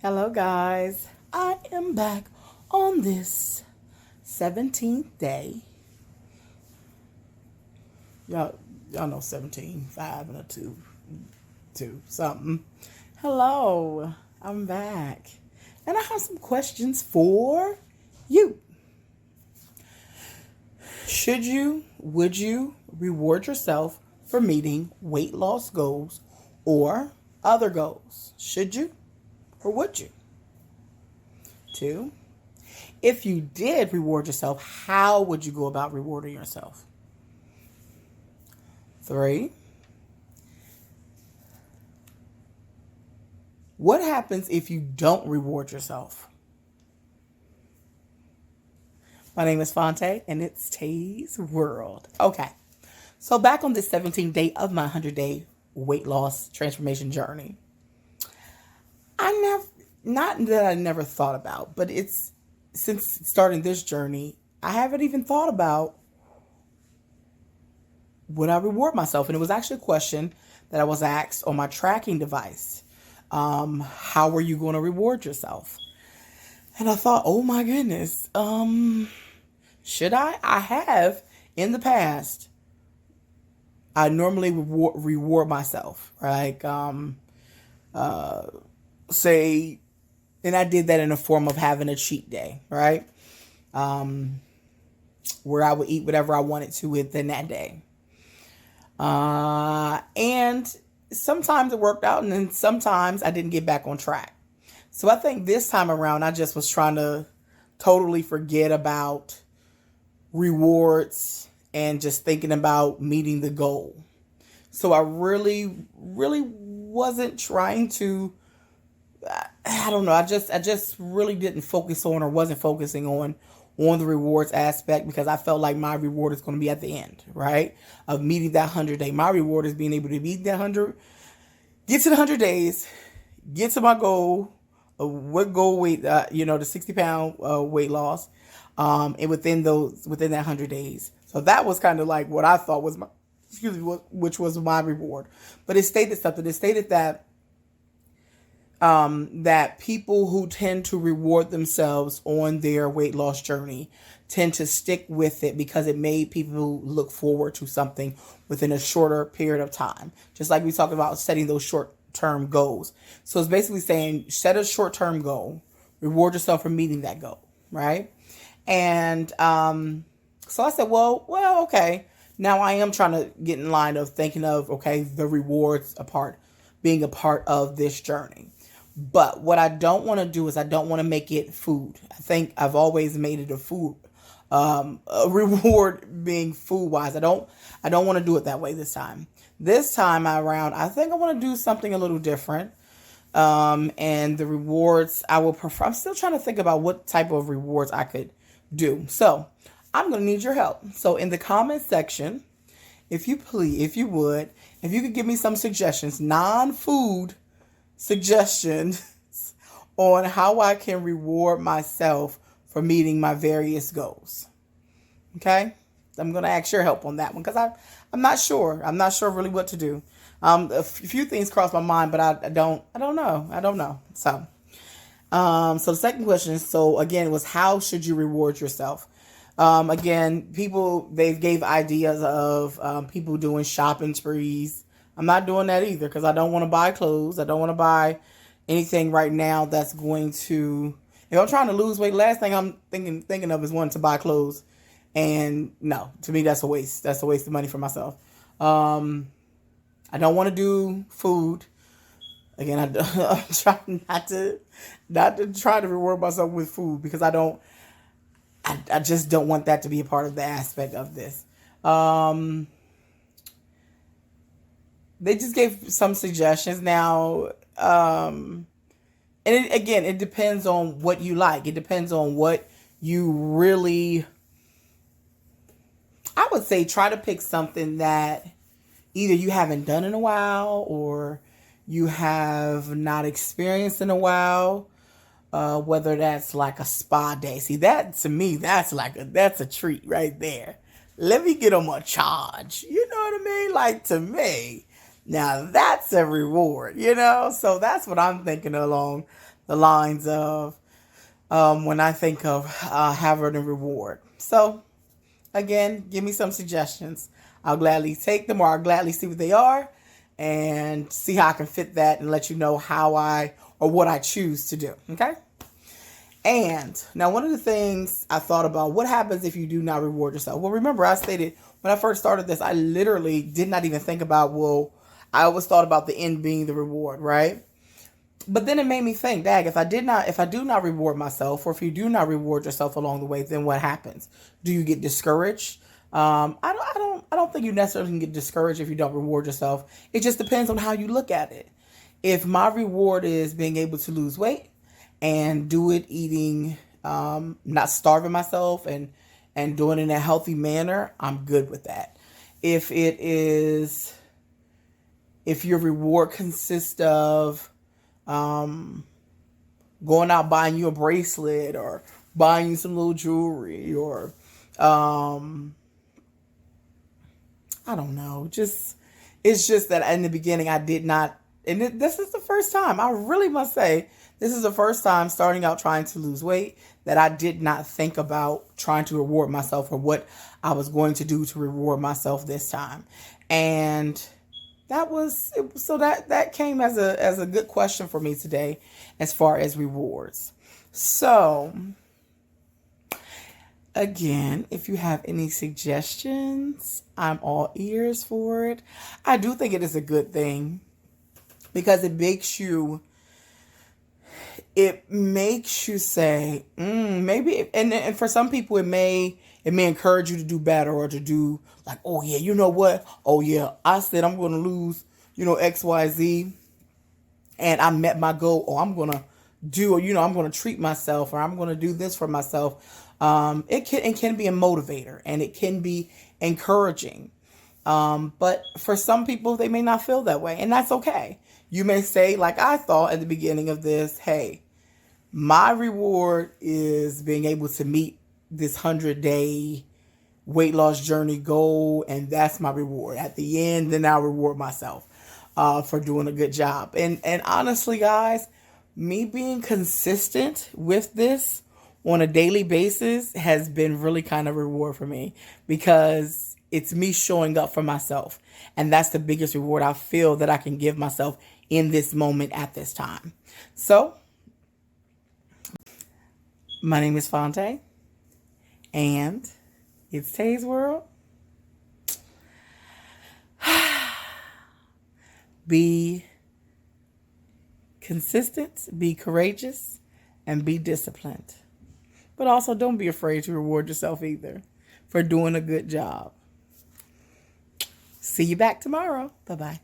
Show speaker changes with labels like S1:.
S1: Hello, guys. I am back on this 17th day. Y'all know 17, 5 and a 2 something. Hello, I'm back. And I have some questions for you. Would you reward yourself for meeting weight loss goals or other goals? Should you or would you? 2, if you did reward yourself, how would you go about rewarding yourself? 3, what happens if you don't reward yourself? My name is Fonte, and it's Tay's World. Okay, so back on this 17th day of my 100-day weight loss transformation journey, not that I never thought about, but it's since starting this journey, I haven't even thought about would I reward myself? And it was actually a question that I was asked on my tracking device. How are you going to reward yourself? And I thought, oh my goodness, should I? I have in the past. I normally reward myself, like say, and I did that in the form of having a cheat day, right? Where I would eat whatever I wanted to within that day. And sometimes it worked out, and then sometimes I didn't get back on track. So I think this time around, I just was trying to totally forget about rewards and just thinking about meeting the goal. So I really wasn't trying to, I don't know. I just really didn't focus on or wasn't focusing on the rewards aspect, because I felt like my reward is going to be at the end, right? Of meeting that 100 day. My reward is being able to meet that 100, get to the 100 days, get to my goal of what goal weight, the 60-pound weight loss, and within that 100 days. So that was kind of like what I thought was which was my reward. But it stated something. It stated that that people who tend to reward themselves on their weight loss journey tend to stick with it because it made people look forward to something within a shorter period of time. Just like we talked about setting those short-term goals. So it's basically saying set a short-term goal, reward yourself for meeting that goal, right? And so I said, well, okay. Now I am trying to get in line of thinking of, okay, the rewards being a part of this journey. But what I don't want to do is I don't want to make it food. I think I've always made it a reward being food wise. I don't want to do it that way this time. This time around, I think I want to do something a little different. And the rewards I will prefer. I'm still trying to think about what type of rewards I could do. So I'm going to need your help. So in the comment section, if you could give me some suggestions, non-food suggestions on how I can reward myself for meeting my various goals. Okay? I'm going to ask your help on that one because I'm not sure. I'm not sure really what to do. A few things cross my mind, but I don't know. So the second question, so again, was how should you reward yourself? Again, they gave ideas of people doing shopping sprees. I'm not doing that either because I don't want to buy clothes. I don't want to buy anything right now that's going to, if I'm trying to lose weight, last thing I'm thinking of is wanting to buy clothes. And no, to me, that's a waste. That's a waste of money for myself. I don't want to do food. Again, I'm trying not to try to reward myself with food because I just don't want that to be a part of the aspect of this. They just gave some suggestions. Now, and it depends on what you like. It depends on what you really, I would say try to pick something that either you haven't done in a while or you have not experienced in a while. Whether that's like a spa day. See, that to me, that's a treat right there. Let me get them a charge. You know what I mean? Like, to me, now that's a reward, So that's what I'm thinking along the lines of when I think of having a reward. So, again, give me some suggestions. I'll gladly take them, or I'll gladly see what they are and see how I can fit that and let you know how or what I choose to do. Okay? And now, one of the things I thought about, what happens if you do not reward yourself? Well, remember, I stated when I first started this, I literally did not even think about, I always thought about the end being the reward, right? But then it made me think, dag, if I do not reward myself, or if you do not reward yourself along the way, then what happens? Do you get discouraged? I don't think you necessarily can get discouraged if you don't reward yourself. It just depends on how you look at it. If my reward is being able to lose weight and do it eating, not starving myself and doing it in a healthy manner, I'm good with that. If your reward consists of going out buying you a bracelet, or buying you some little jewelry, or I don't know, it's just that in the beginning I did not, and this is the first time, I really must say, this is the first time starting out trying to lose weight that I did not think about trying to reward myself, or what I was going to do to reward myself this time. And that came as a good question for me today as far as rewards. So, again, if you have any suggestions, I'm all ears for it. I do think it is a good thing because it makes you say, maybe, and for some people it may encourage you to do better, or to do like, oh yeah, you know what? Oh yeah, I said I'm going to lose, XYZ, and I met my goal, or I'm going to do, or, I'm going to treat myself, or I'm going to do this for myself. It can be a motivator, and it can be encouraging. But for some people, they may not feel that way, and that's okay. You may say, like I thought at the beginning of this, hey, my reward is being able to meet this 100-day weight loss journey goal, and that's my reward. At the end, then I'll reward myself for doing a good job. And honestly, guys, me being consistent with this on a daily basis has been really kind of a reward for me, because it's me showing up for myself. And that's the biggest reward I feel that I can give myself in this moment at this time. So, my name is Fonte, and it's Tay's World. Be consistent, be courageous, and be disciplined. But also, don't be afraid to reward yourself either for doing a good job. See you back tomorrow. Bye-bye.